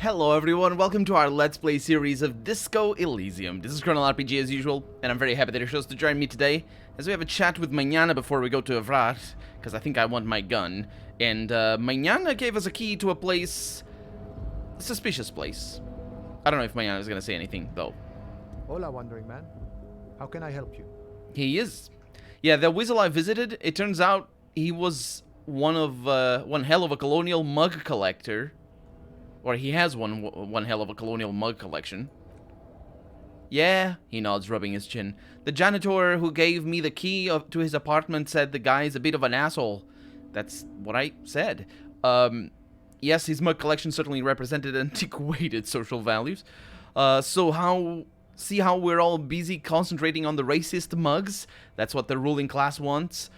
Hello everyone, welcome to our Let's Play series of Disco Elysium. This is Colonel RPG as usual, and I'm very happy that you chose to join me today, as we have a chat with Mañana before we go to Evrat, because I think I want my gun. And Mañana gave us a key to a place, a suspicious place. I don't know if Mañana is going to say anything, though. Hola, Wandering Man. How can I help you? He is. Yeah, the weasel I visited, it turns out he was one hell of a colonial mug collector. Or he has one hell of a colonial mug collection. Yeah, he nods, rubbing his chin. The janitor who gave me the key to his apartment said the guy's a bit of an asshole. That's what I said. Yes, his mug collection certainly represented antiquated social values. See how we're all busy concentrating on the racist mugs? That's what the ruling class wants?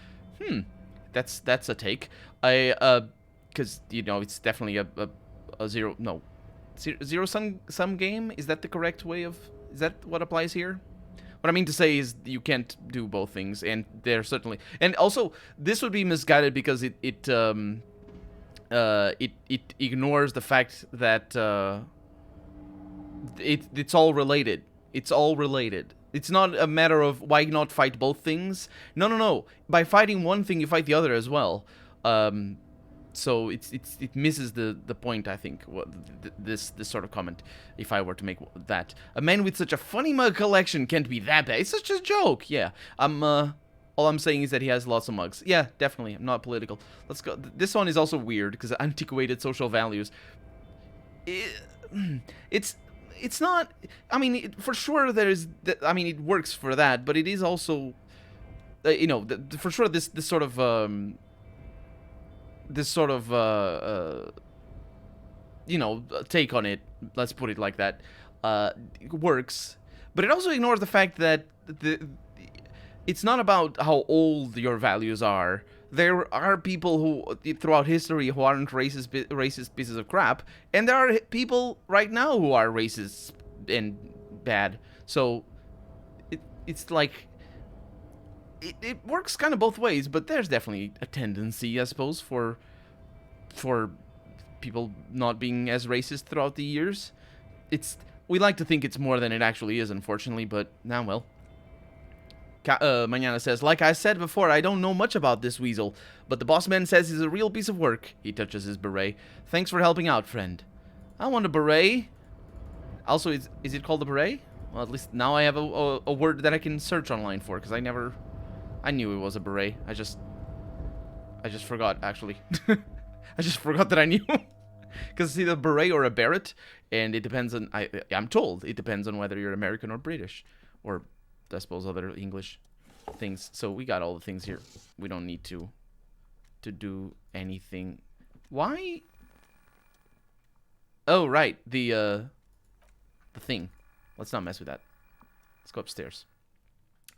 That's a take. Because, you know, it's definitely a zero-sum game? Is that the correct way of... Is that what applies here? What I mean to say is you can't do both things, and they're certainly... And also, this would be misguided because it ignores the fact that it's all related. It's all related. It's not a matter of why not fight both things. No. By fighting one thing, you fight the other as well. So it misses the point, I think, this sort of comment, if I were to make that. A man with such a funny mug collection can't be that bad. It's such a joke, yeah. All I'm saying is that he has lots of mugs. Yeah, definitely, I'm not political. Let's go. This one is also weird, because antiquated social values. It's not, I mean, for sure there's, I mean, it works for that, but it is also, you know, for sure this sort of, you know, take on it, let's put it like that, works. But it also ignores the fact that it's not about how old your values are. There are people who, throughout history, who aren't racist pieces of crap, and there are people right now who are racist and bad. So, it's like... It works kind of both ways, but there's definitely a tendency, I suppose, for people not being as racist throughout the years. We like to think it's more than it actually is, unfortunately, but now, well. Mañana says, like I said before, I don't know much about this weasel, but the boss man says he's a real piece of work. He touches his beret. Thanks for helping out, friend. I want a beret. Also, is it called a beret? Well, at least now I have a word that I can search online for, because I knew it was a beret. I just forgot, actually. I just forgot that I knew. Because it's either a beret or a beret, and it depends on... I'm told it depends on whether you're American or British, or I suppose other English things. So we got all the things here. We don't need to do anything. Why? Oh, right. The thing. Let's not mess with that. Let's go upstairs.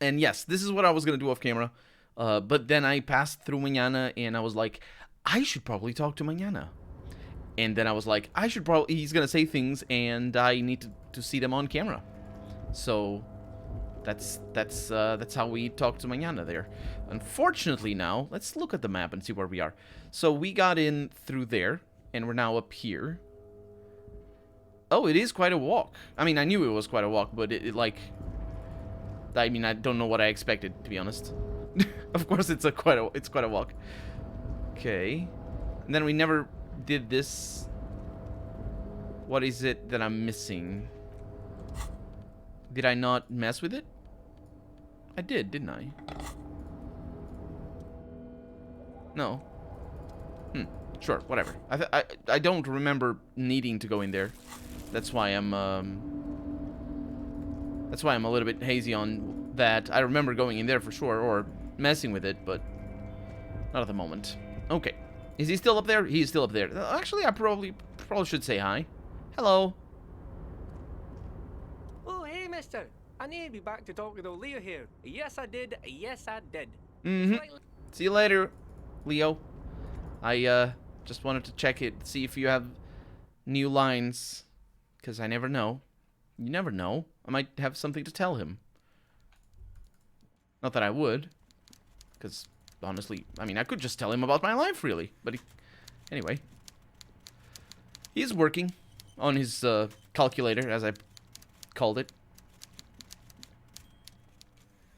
And yes, this is what I was going to do off camera. But then I passed through Mañana, and I was like, I should probably talk to Mañana. And then I was like, he's going to say things, and I need to see them on camera. So that's how we talk to Mañana there. Unfortunately now, let's look at the map and see where we are. So we got in through there, and we're now up here. Oh, it is quite a walk. I mean, I knew it was quite a walk, but it like... I mean, I don't know what I expected, to be honest. Of course, it's quite a walk. Okay. And then we never did this. What is it that I'm missing? Did I not mess with it? I did, didn't I? No. Sure, whatever. I don't remember needing to go in there. That's why I'm a little bit hazy on that. I remember going in there for sure, or messing with it, but not at the moment. Okay. Is he still up there? He's still up there. Actually, I probably should say hi. Hello. Oh, hey, mister. I need to be back to talk with old Leo here. Yes, I did. Yes, I did. See you later, Leo. I just wanted to check it, see if you have new lines, because I never know. You never know. I might have something to tell him. Not that I would, because honestly, I mean, I could just tell him about my life, really. But anyway, he's working. on his calculator, as I called it.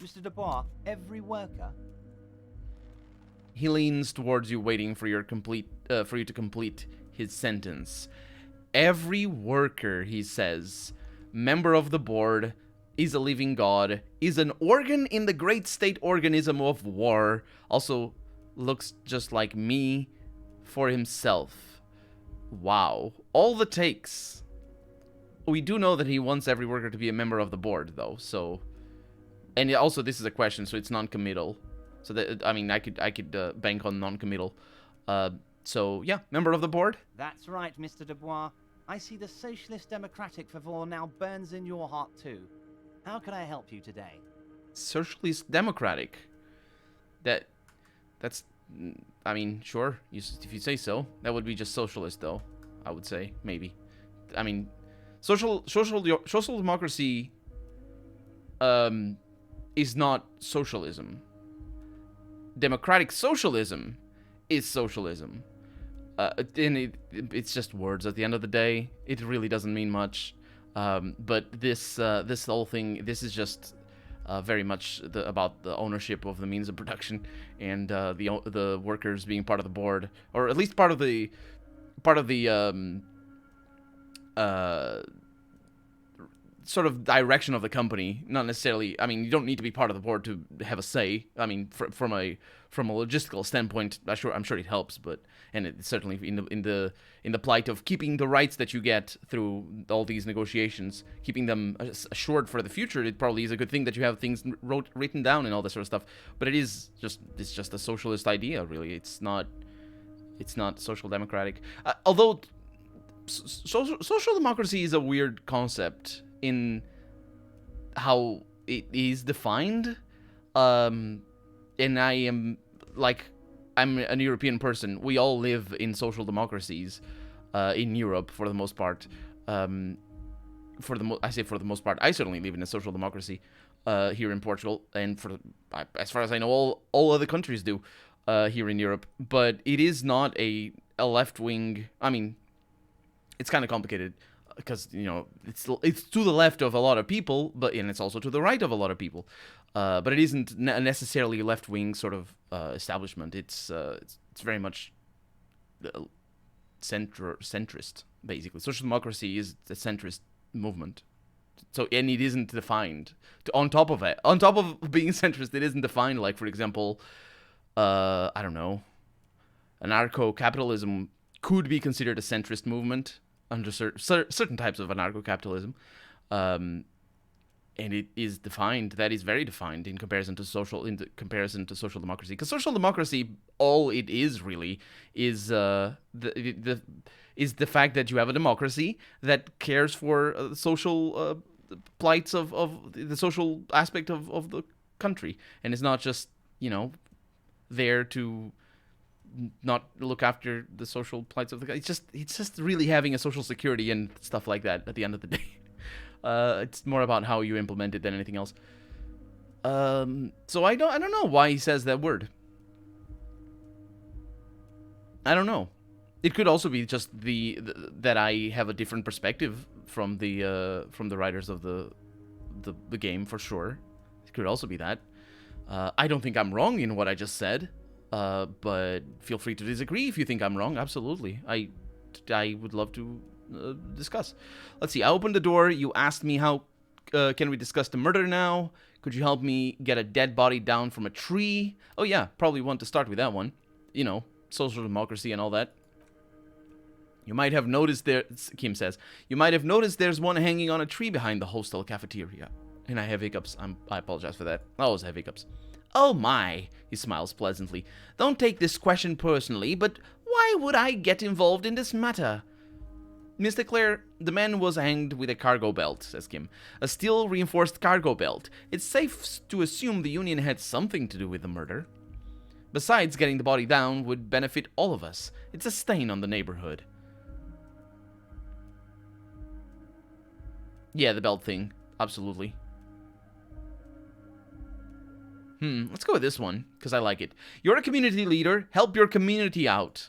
Mr. Dubois, every worker? He leans towards you, waiting for you to complete his sentence. Every worker, he says, member of the board, is a living god, is an organ in the great state organism of war, also looks just like me for himself. Wow. All the takes. We do know that he wants every worker to be a member of the board, though, so... And also, this is a question, so it's non-committal. So, that, I mean, I could bank on non-committal. So, yeah, member of the board? That's right, Mr. Dubois. I see the socialist democratic fervor now burns in your heart, too. How can I help you today? Socialist democratic. That's... I mean, sure, if you say so. That would be just socialist, though, I would say, maybe. I mean, social democracy... is not socialism. Democratic socialism is socialism. And it's just words at the end of the day. It really doesn't mean much. But this whole thing, this is just very much about the ownership of the means of production and the workers being part of the board, or at least part of the sort of direction of the company. Not necessarily. I mean, you don't need to be part of the board to have a say. I mean, from a logistical standpoint, I'm sure it helps. But and it's certainly in the plight of keeping the rights that you get through all these negotiations, keeping them assured for the future. It probably is a good thing that you have things written down and all this sort of stuff. But it's just a socialist idea, really. It's not social democratic. Although social democracy is a weird concept in how it is defined, and I'm a European person. We all live in social democracies in Europe for the most part. I say for the most part. I certainly live in a social democracy here in Portugal, and as far as I know, all other countries do here in Europe. But it is not a left wing. I mean, it's kind of complicated. Because, you know, it's to the left of a lot of people, and it's also to the right of a lot of people. But it isn't necessarily a left-wing sort of establishment. It's very much centrist, basically. Social democracy is a centrist movement. So, and it isn't defined. On top of being centrist, it isn't defined. Like, for example, I don't know, anarcho-capitalism could be considered a centrist movement under certain types of anarcho-capitalism, and it is defined. That is very defined in comparison to social democracy. Because social democracy, all it is really is the fact that you have a democracy that cares for social plights of the social aspect of the country, and it's not just there to not look after the social plights of the country. It's just really having a social security and stuff like that at the end of the day. It's more about how you implement it than anything else. So I don't know why he says that word. I don't know. It could also be just that I have a different perspective from the writers of the game, for sure. It could also be that. I don't think I'm wrong in what I just said. But feel free to disagree if you think I'm wrong. Absolutely. I would love to discuss. Let's see. I opened the door. You asked me how can we discuss the murder now? Could you help me get a dead body down from a tree? Oh yeah, probably want to start with that one. Social democracy and all that. You might have noticed Kim says, you might have noticed there's one hanging on a tree behind the hostel cafeteria. And I have hiccups. I apologize for that. I always have hiccups. Oh my, he smiles pleasantly. Don't take this question personally, but why would I get involved in this matter? Mr. Clare, the man was hanged with a cargo belt, says Kim. A steel-reinforced cargo belt. It's safe to assume the Union had something to do with the murder. Besides, getting the body down would benefit all of us. It's a stain on the neighborhood. Yeah, the belt thing. Absolutely. Let's go with this one, because I like it. You're a community leader. Help your community out.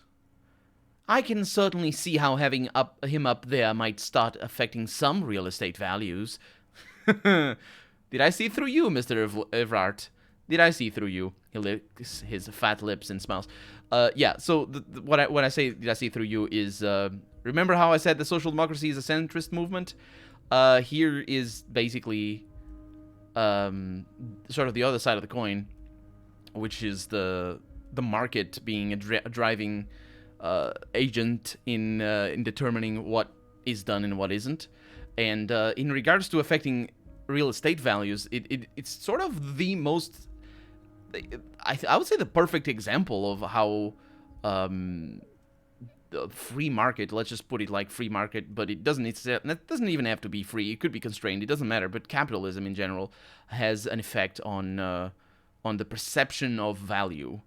I can certainly see how having him up there might start affecting some real estate values. Did I see through you, Mr. Evrart? Did I see through you? He licks his fat lips and smiles. Yeah, so when I say did I see through you is, remember how I said the social democracy is a centrist movement? Here is basically sort of the other side of the coin, which is the market being a driving agent in determining what is done and what isn't. And in regards to affecting real estate values, it's sort of the most, I would say, the perfect example of how the free market, let's just put it like free market, but it doesn't even have to be free. It could be constrained. It doesn't matter. But capitalism in general has an effect on the perception of value.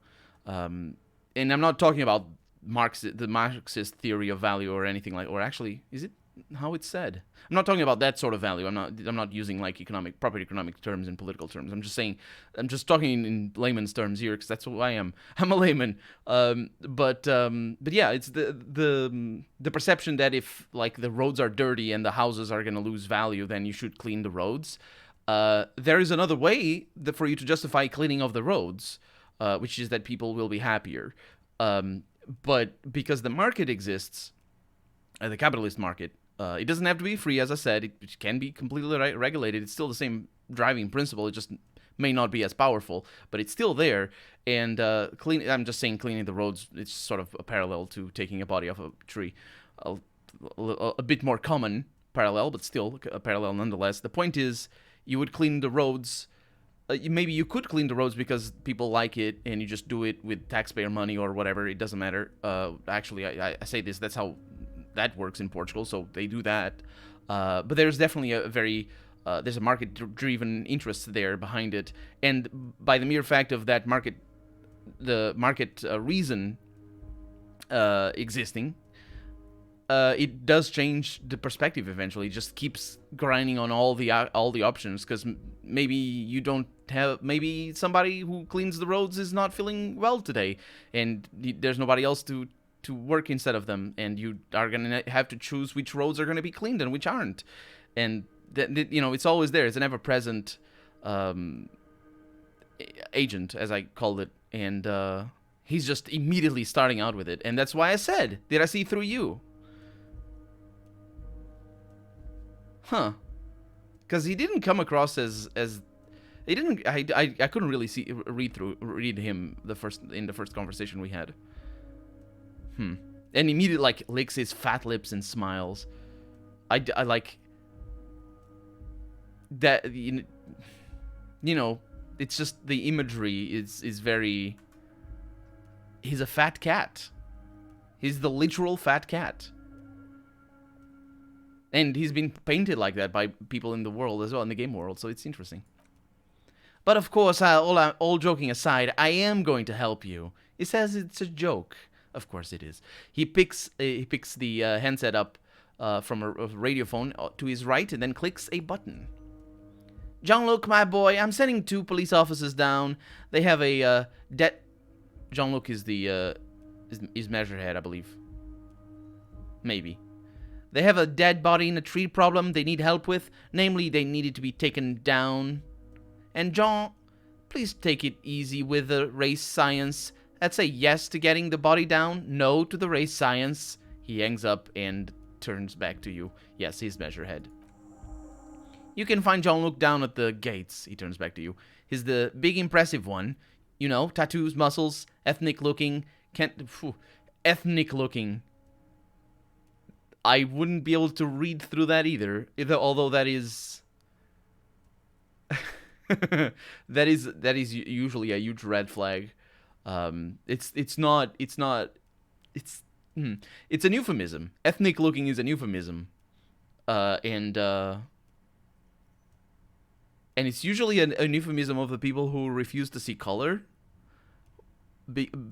And I'm not talking about the Marxist theory of value or anything like, or actually, is it how it's said? I'm not talking about that sort of value. I'm not using like proper economic terms and political terms. I'm just talking in layman's terms here because that's who I am. I'm a layman. But yeah, it's the perception that if like the roads are dirty and the houses are going to lose value, then you should clean the roads. There is another way for you to justify cleaning of the roads, which is that people will be happier. But because the market exists, the capitalist market, it doesn't have to be free, as I said. It can be completely regulated. It's still the same driving principle. It just may not be as powerful, but it's still there. And I'm just saying cleaning the roads, it's sort of a parallel to taking a body off a tree. A bit more common parallel, but still a parallel nonetheless. The point is, you would clean the roads. Maybe you could clean the roads because people like it, and you just do it with taxpayer money or whatever. It doesn't matter. Actually, I say this. That's how that works in Portugal, so they do that. But there's definitely there's a market-driven interest there behind it, and by the mere fact of that the market reason existing, it does change the perspective eventually. It just keeps grinding on all the options, because maybe somebody who cleans the roads is not feeling well today, and there's nobody else to work instead of them, and you are gonna have to choose which roads are gonna be cleaned and which aren't. And it's always there. It's an ever-present agent, as I called it, and he's just immediately starting out with it, and that's why I said, did I see through you? Huh? Because he didn't come across as he didn't. I couldn't really read him in the first conversation we had. And immediately like licks his fat lips and smiles. I like that. It's just the imagery is very. He's a fat cat. He's the literal fat cat. And he's been painted like that by people in the world as well, in the game world, so it's interesting. But of course, all joking aside, I am going to help you. He says it's a joke. Of course it is. He picks the handset up from a radiophone to his right and then clicks a button. Jean-Luc, my boy, I'm sending 2 police officers down. They have a Jean-Luc is is Measurehead, I believe. Maybe. They have a dead body in a tree problem they need help with. Namely, they needed to be taken down. And Jean, please take it easy with the race science. That's a yes to getting the body down, no to the race science. He hangs up and turns back to you. Yes, he's Measurehead. You can find Jean-Luc down at the gates. He turns back to you. He's the big impressive one. Tattoos, muscles, ethnic looking. Ethnic looking. I wouldn't be able to read through that either, although that is that is usually a huge red flag. It's an euphemism. Ethnic looking is an euphemism, and it's usually an euphemism of the people who refuse to see color,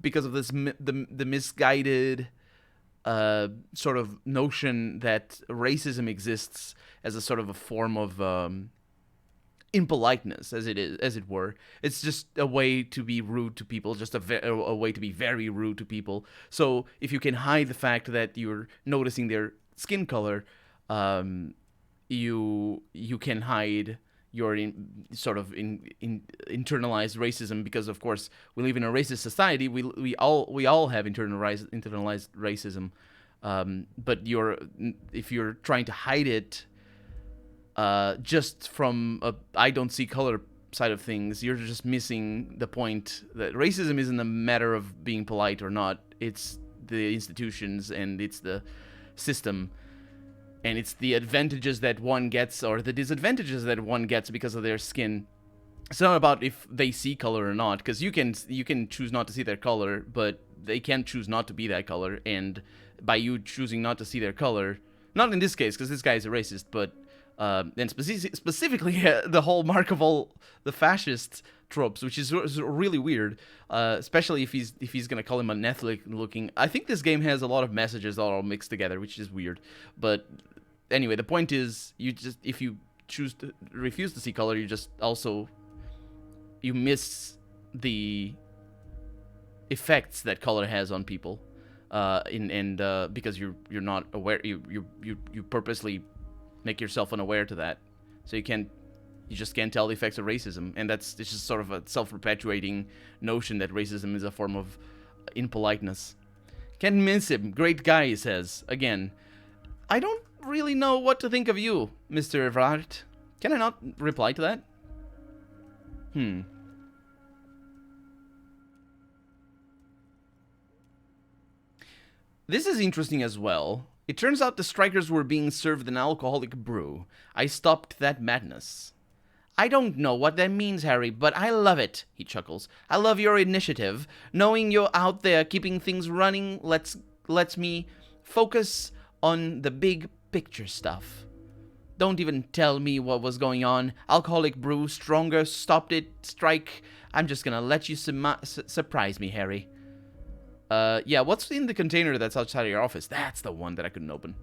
because of the misguided sort of notion that racism exists as a sort of a form of impoliteness, as it were. It's just a way to be rude to people, just a way to be very rude to people. So if you can hide the fact that you're noticing their skin color, you can hide your internalized racism, because of course we live in a racist society. We all have internalized racism, but if you're trying to hide it just from a I don't see color side of things, you're just missing the point that racism isn't a matter of being polite or not. It's the institutions, and it's the system, and it's the advantages that one gets or the disadvantages that one gets because of their skin. It's not about if they see color or not, because you can choose not to see their color, but they can't choose not to be that color. And by you choosing not to see their color, not in this case because this guy is a racist, but and specifically the whole mark of all the fascist tropes, which is really weird, especially if he's gonna call him an ethnic looking. I think this game has a lot of messages all mixed together, which is weird. But anyway, the point is, if you choose to refuse to see color, you miss the effects that color has on people, because you're not aware, you purposely make yourself unaware to that, so you just can't tell the effects of racism. And it's just sort of a self-perpetuating notion that racism is a form of impoliteness. Can't miss him, great guy, he says. Again, I don't really know what to think of you, Mr. Evrard. Can I not reply to that? This is interesting as well. It turns out the strikers were being served an alcoholic brew. I stopped that madness. I don't know what that means, Harry, but I love it, he chuckles. I love your initiative. Knowing you're out there keeping things running lets me focus on the big picture stuff. Don't even tell me what was going on. Alcoholic brew, stronger, stopped it, strike. I'm just gonna let you surprise me, Harry. Yeah, what's in the container that's outside of your office? That's the one that I couldn't open.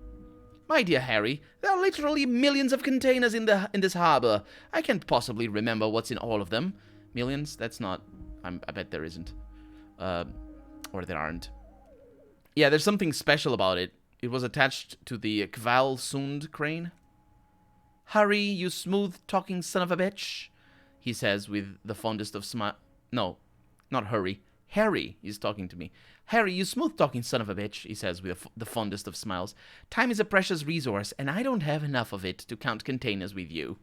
My dear Harry, there are literally millions of containers in this harbor. I can't possibly remember what's in all of them. Millions? That's not... I bet there isn't. Or there aren't. Yeah, there's something special about it. It was attached to the Kvalsund crane. Harry, you smooth-talking son of a bitch, he says with the fondest of smile... No, not Hurry. Harry is talking to me. Harry, you smooth-talking son of a bitch, he says with the fondest of smiles. Time is a precious resource, and I don't have enough of it to count containers with you.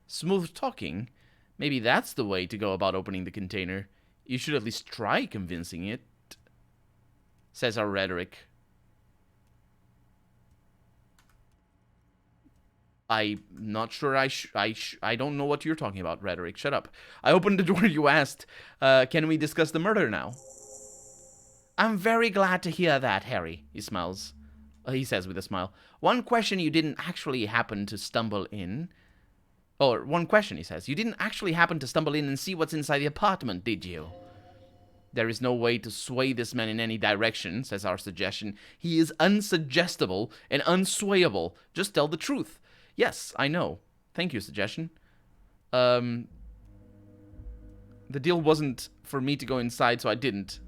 Smooth-talking? Maybe that's the way to go about opening the container. You should at least try convincing it, says our rhetoric. I'm not sure I don't know what you're talking about, rhetoric. Shut up. I opened the door you asked. Can we discuss the murder now? I'm very glad to hear that, Harry, he smiles. He says with a smile. One question you didn't actually happen to stumble in. Or, one question, he says. You didn't actually happen to stumble in and see what's inside the apartment, did you? There is no way to sway this man in any direction, says our suggestion. He is unsuggestible and unswayable. Just tell the truth. Yes, I know. Thank you, suggestion. The deal wasn't for me to go inside, so I didn't.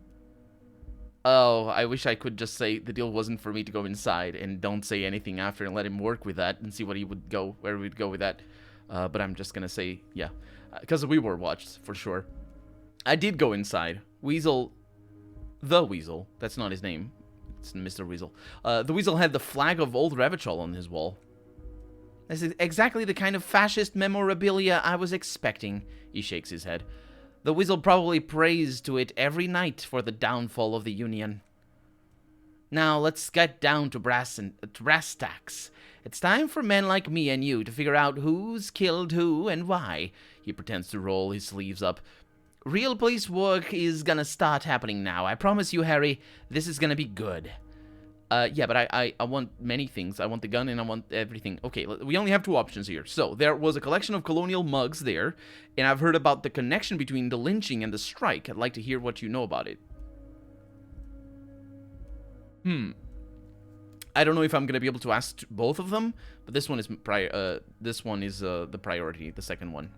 Oh, I wish I could just say the deal wasn't for me to go inside and don't say anything after and let him work with that and see where he would go with that. But I'm just gonna say, yeah. Because we were watched, for sure. I did go inside. The Weasel, that's not his name. It's Mr. Weasel. The Weasel had the flag of Old Revachol on his wall. This is exactly the kind of fascist memorabilia I was expecting, he shakes his head. The Weasel probably prays to it every night for the downfall of the Union. Now, let's get down to brass tacks. It's time for men like me and you to figure out who's killed who and why. He pretends to roll his sleeves up. Real police work is gonna start happening now. I promise you, Harry, this is gonna be good. Yeah, but I want many things. I want the gun and I want everything. Okay, we only have two options here. So, there was a collection of colonial mugs there, and I've heard about the connection between the lynching and the strike. I'd like to hear what you know about it. I don't know if I'm gonna be able to ask both of them, but this one is the priority, the second one.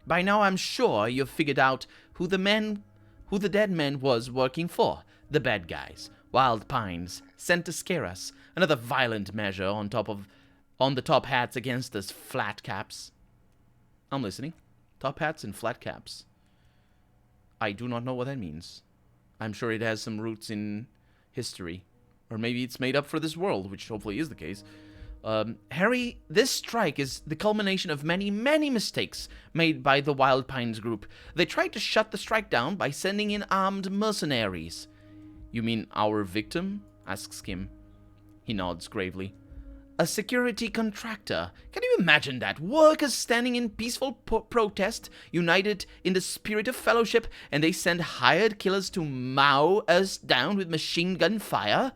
By now, I'm sure you've figured out who the dead man was working for. The bad guys, Wild Pines, sent to scare us. Another violent measure on the top hats against us flat caps. I'm listening. Top hats and flat caps. I do not know what that means. I'm sure it has some roots in history. Or maybe it's made up for this world, which hopefully is the case. Harry, this strike is the culmination of many, many mistakes made by the Wild Pines group. They tried to shut the strike down by sending in armed mercenaries. You mean our victim? Asks Kim. He nods gravely. A security contractor. Can you imagine that? Workers standing in peaceful protest, united in the spirit of fellowship, and they send hired killers to mow us down with machine gun fire?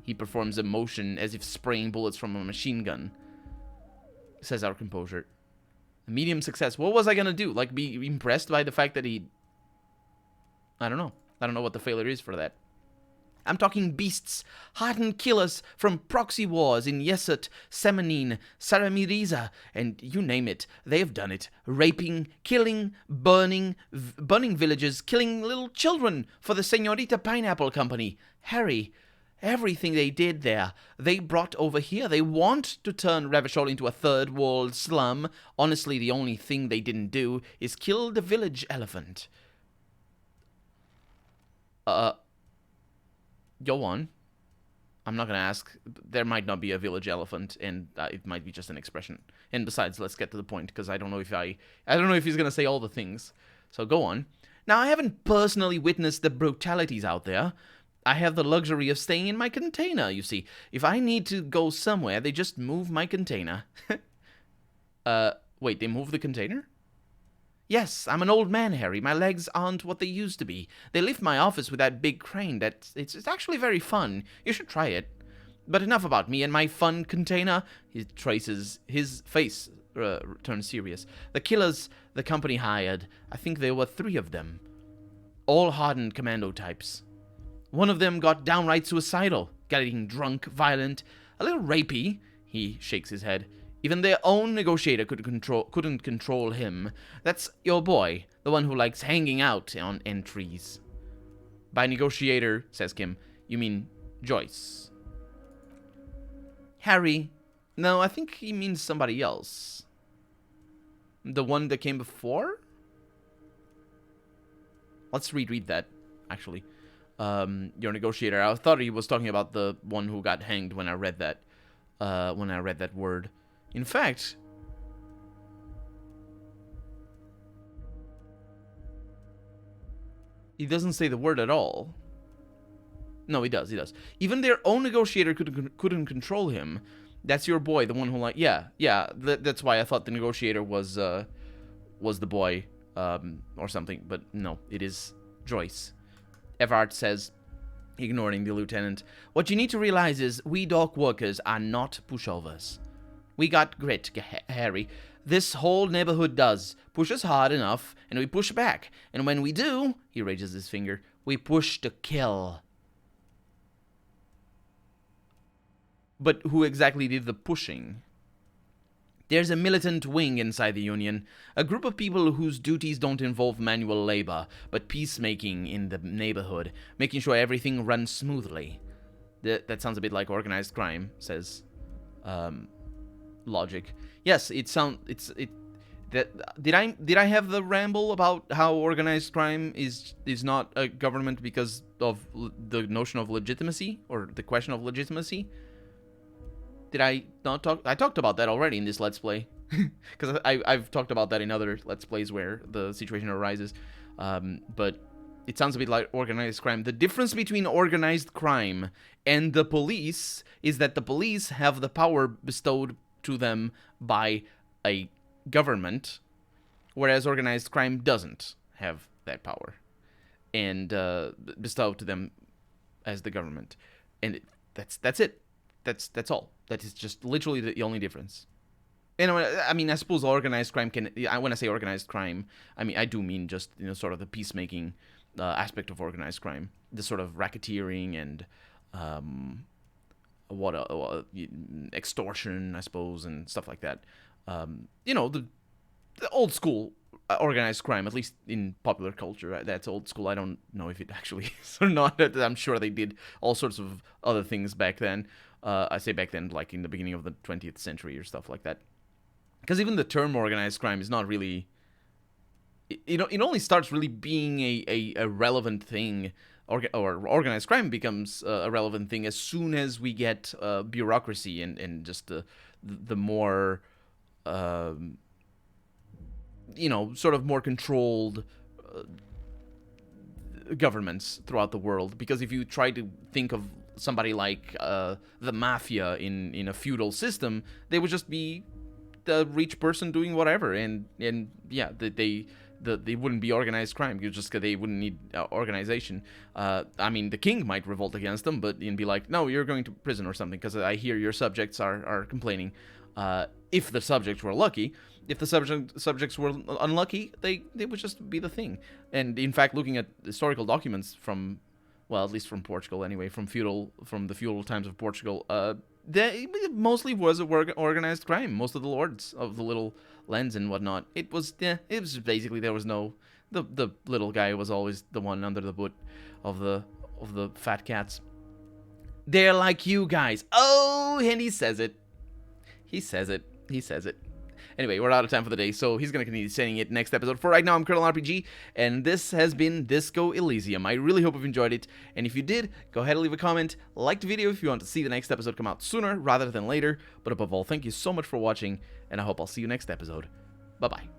He performs a motion as if spraying bullets from a machine gun. Says our composure. A medium success. What was I gonna do? Like, be impressed by the fact that he... I don't know. I don't know what the failure is for that. I'm talking beasts, hardened killers from proxy wars in Yesut, Semenine, Saramiriza, and you name it, they have done it. Raping, killing, burning villages, killing little children for the Senorita Pineapple Company. Harry, everything they did there, they brought over here. They want to turn Revachol into a third world slum. Honestly, the only thing they didn't do is kill the village elephant. Go on. I'm not gonna ask. There might not be a village elephant, and it might be just an expression. And besides, let's get to the point, because I don't know if he's gonna say all the things. So go on. Now, I haven't personally witnessed the brutalities out there. I have the luxury of staying in my container, you see. If I need to go somewhere, they just move my container. Wait, they move the container? Yes, I'm an old man, Harry. My legs aren't what they used to be. They lift my office with that big crane. It's actually very fun. You should try it. But enough about me and my fun container. He traces his face, turns serious. The killers the company hired, I think there were 3 of them. All hardened commando types. One of them got downright suicidal, getting drunk, violent, a little rapey. He shakes his head. Even their own negotiator couldn't control him. That's your boy, the one who likes hanging out on entries. By negotiator, says Kim, you mean Joyce. Harry, no, I think he means somebody else. The one that came before? Let's reread that, actually. Your negotiator. I thought he was talking about the one who got hanged when I read that. Word. In fact, he doesn't say the word at all. No, he does. Even their own negotiator couldn't control him. That's your boy, the one who that's why I thought the negotiator was the boy, or something. But no, it is Joyce. Everard says, ignoring the lieutenant, what you need to realize is we dock workers are not pushovers. We got grit, Harry. This whole neighborhood does. Push us hard enough, and we push back. And when we do, he raises his finger, we push to kill. But who exactly did the pushing? There's a militant wing inside the Union, a group of people whose duties don't involve manual labor, but peacemaking in the neighborhood, making sure everything runs smoothly. That sounds a bit like organized crime, says Logic. Yes, did I have the ramble about how organized crime is not a government because of the notion of legitimacy, or the question of legitimacy? Did I not talk? I talked about that already in this Let's Play. Because I've talked about that in other Let's Plays where the situation arises. But it sounds a bit like organized crime. The difference between organized crime and the police is that the police have the power bestowed to them by a government, whereas organized crime doesn't have that power and bestowed to them as the government. And that's it. That's all. That is just literally the only difference. And I mean, I suppose organized crime can. When I say organized crime, I do mean just sort of the peacemaking aspect of organized crime, the sort of racketeering and extortion, I suppose, and stuff like that. The old school organized crime, at least in popular culture. That's old school. I don't know if it actually is or not. I'm sure they did all sorts of other things back then. I say back then, like in the beginning of the 20th century or stuff like that. Because even the term organized crime is not really... It only starts really being a relevant thing, or organized crime becomes a relevant thing as soon as we get bureaucracy and just the more... sort of more controlled governments throughout the world. Because if you try to think of somebody like the mafia in a feudal system, they would just be the rich person doing whatever, and yeah, they wouldn't be organized crime. Just because they wouldn't need organization. I mean, the king might revolt against them, but and be like, no, you're going to prison or something because I hear your subjects are complaining. If the subjects were lucky. If the subjects were unlucky, they would just be the thing. And in fact, looking at historical documents from, well, at least from Portugal anyway, from the feudal times of Portugal, it mostly was a organized crime. Most of the lords of the little lands and whatnot, it was basically, there was no, the little guy was always the one under the boot of the fat cats. They're like you guys. Oh, and he says it. He says it. Anyway, we're out of time for the day, so he's going to continue saying it next episode. For right now, I'm Colonel RPG, and this has been Disco Elysium. I really hope you've enjoyed it, and if you did, go ahead and leave a comment, like the video if you want to see the next episode come out sooner rather than later, but above all, thank you so much for watching, and I hope I'll see you next episode. Bye-bye.